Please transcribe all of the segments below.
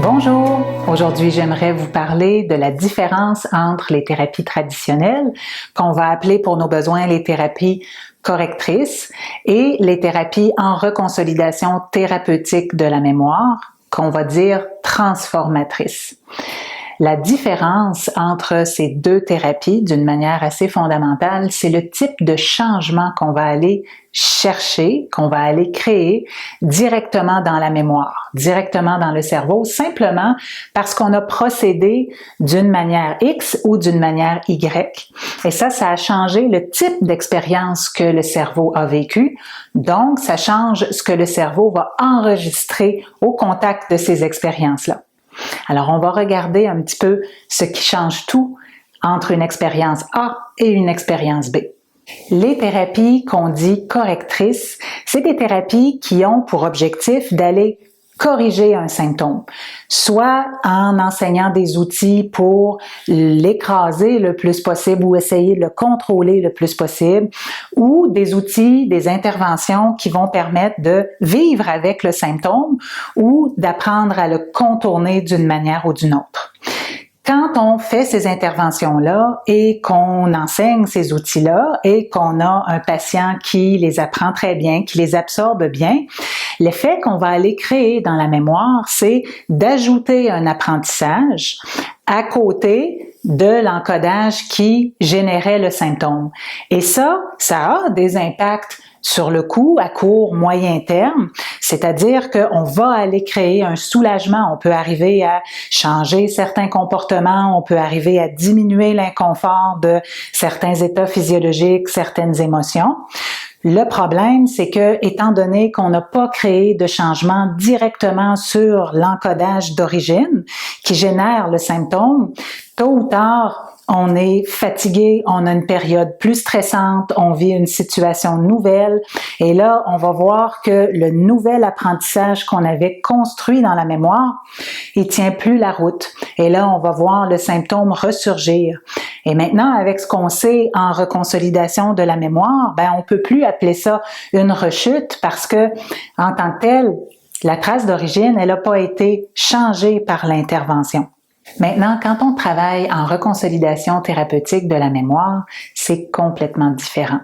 Bonjour! Aujourd'hui, j'aimerais vous parler de la différence entre les thérapies traditionnelles, qu'on va appeler pour nos besoins les thérapies correctrices, et les thérapies en reconsolidation thérapeutique de la mémoire, qu'on va dire transformatrices. La différence entre ces deux thérapies, d'une manière assez fondamentale, c'est le type de changement qu'on va aller chercher, qu'on va aller créer directement dans la mémoire, directement dans le cerveau, simplement parce qu'on a procédé d'une manière X ou d'une manière Y. Et ça a changé le type d'expérience que le cerveau a vécu. Donc, ça change ce que le cerveau va enregistrer au contact de ces expériences-là. Alors, on va regarder un petit peu ce qui change tout entre une expérience A et une expérience B. Les thérapies qu'on dit correctrices, c'est des thérapies qui ont pour objectif d'aller corriger un symptôme, soit en enseignant des outils pour l'écraser le plus possible ou essayer de le contrôler le plus possible, ou des outils, des interventions qui vont permettre de vivre avec le symptôme ou d'apprendre à le contourner d'une manière ou d'une autre. Quand on fait ces interventions-là et qu'on enseigne ces outils-là et qu'on a un patient qui les apprend très bien, qui les absorbe bien, l'effet qu'on va aller créer dans la mémoire, c'est d'ajouter un apprentissage à côté de l'encodage qui générait le symptôme. Et ça a des impacts sur le coup, à court, moyen terme, c'est-à-dire qu'on va aller créer un soulagement. On peut arriver à changer certains comportements, on peut arriver à diminuer l'inconfort de certains états physiologiques, certaines émotions. Le problème, c'est que, étant donné qu'on n'a pas créé de changement directement sur l'encodage d'origine qui génère le symptôme, tôt ou tard, on est fatigué, on a une période plus stressante, on vit une situation nouvelle et là, on va voir que le nouvel apprentissage qu'on avait construit dans la mémoire, il tient plus la route. Et là, on va voir le symptôme ressurgir. Et maintenant, avec ce qu'on sait en reconsolidation de la mémoire, on peut plus appeler ça une rechute parce que, en tant que telle, la trace d'origine, elle n'a pas été changée par l'intervention. Maintenant, quand on travaille en reconsolidation thérapeutique de la mémoire, c'est complètement différent.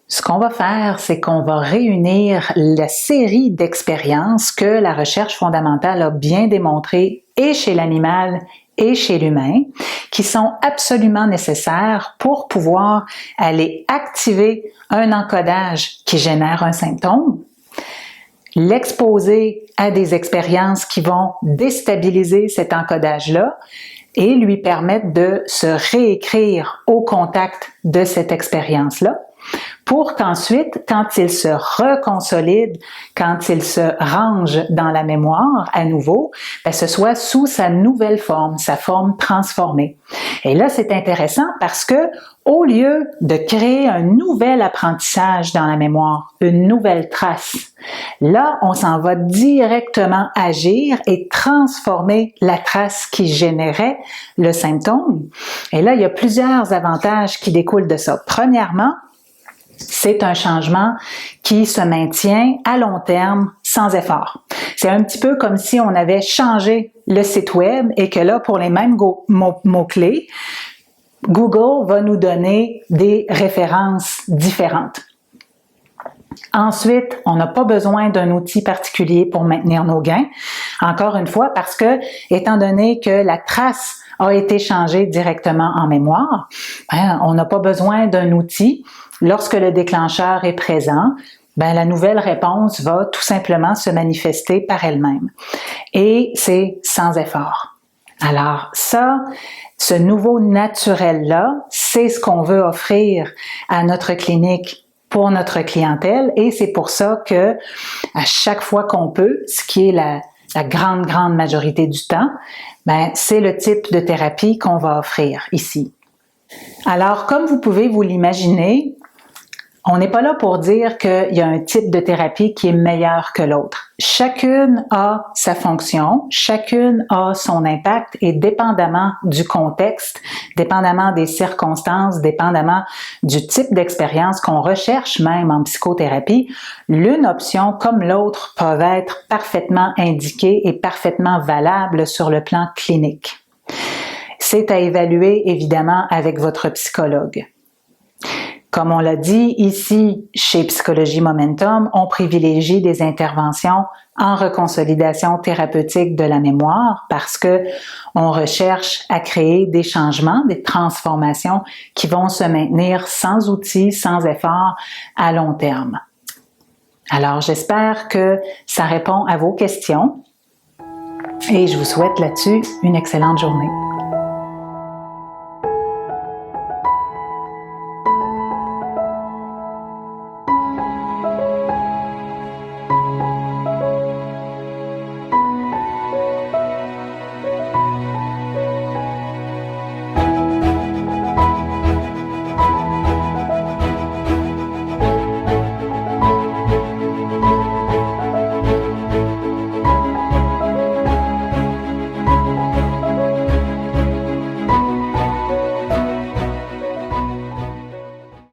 Ce qu'on va faire, c'est qu'on va réunir la série d'expériences que la recherche fondamentale a bien démontrées et chez l'animal et chez l'humain, qui sont absolument nécessaires pour pouvoir aller activer un encodage qui génère un symptôme, l'exposer à des expériences qui vont déstabiliser cet encodage-là et lui permettre de se réécrire au contact de cette expérience-là pour qu'ensuite, quand il se reconsolide, quand il se range dans la mémoire à nouveau, ce soit sous sa nouvelle forme, sa forme transformée. Et là, c'est intéressant parce que au lieu de créer un nouvel apprentissage dans la mémoire, une nouvelle trace, là, on s'en va directement agir et transformer la trace qui générait le symptôme. Et là, il y a plusieurs avantages qui découlent de ça. Premièrement, c'est un changement qui se maintient à long terme sans effort. C'est un petit peu comme si on avait changé le site web et que là, pour les mêmes mots-clés, Google va nous donner des références différentes. Ensuite, on n'a pas besoin d'un outil particulier pour maintenir nos gains. Encore une fois, parce que, étant donné que la trace a été changée directement en mémoire, on n'a pas besoin d'un outil. Lorsque le déclencheur est présent, la nouvelle réponse va tout simplement se manifester par elle-même. Et c'est sans effort. Alors ça, ce nouveau naturel-là, c'est ce qu'on veut offrir à notre clinique pour notre clientèle et c'est pour ça que à chaque fois qu'on peut, ce qui est la grande majorité du temps, c'est le type de thérapie qu'on va offrir ici. Alors, comme vous pouvez vous l'imaginer, On n'est pas là pour dire qu'il y a un type de thérapie qui est meilleur que l'autre. Chacune a sa fonction, chacune a son impact et dépendamment du contexte, dépendamment des circonstances, dépendamment du type d'expérience qu'on recherche même en psychothérapie, l'une option comme l'autre peuvent être parfaitement indiquées et parfaitement valables sur le plan clinique. C'est à évaluer évidemment avec votre psychologue. Comme on l'a dit, ici, chez Psychologie Momentum, on privilégie des interventions en reconsolidation thérapeutique de la mémoire parce que on recherche à créer des changements, des transformations qui vont se maintenir sans outils, sans effort à long terme. Alors, j'espère que ça répond à vos questions et je vous souhaite là-dessus une excellente journée.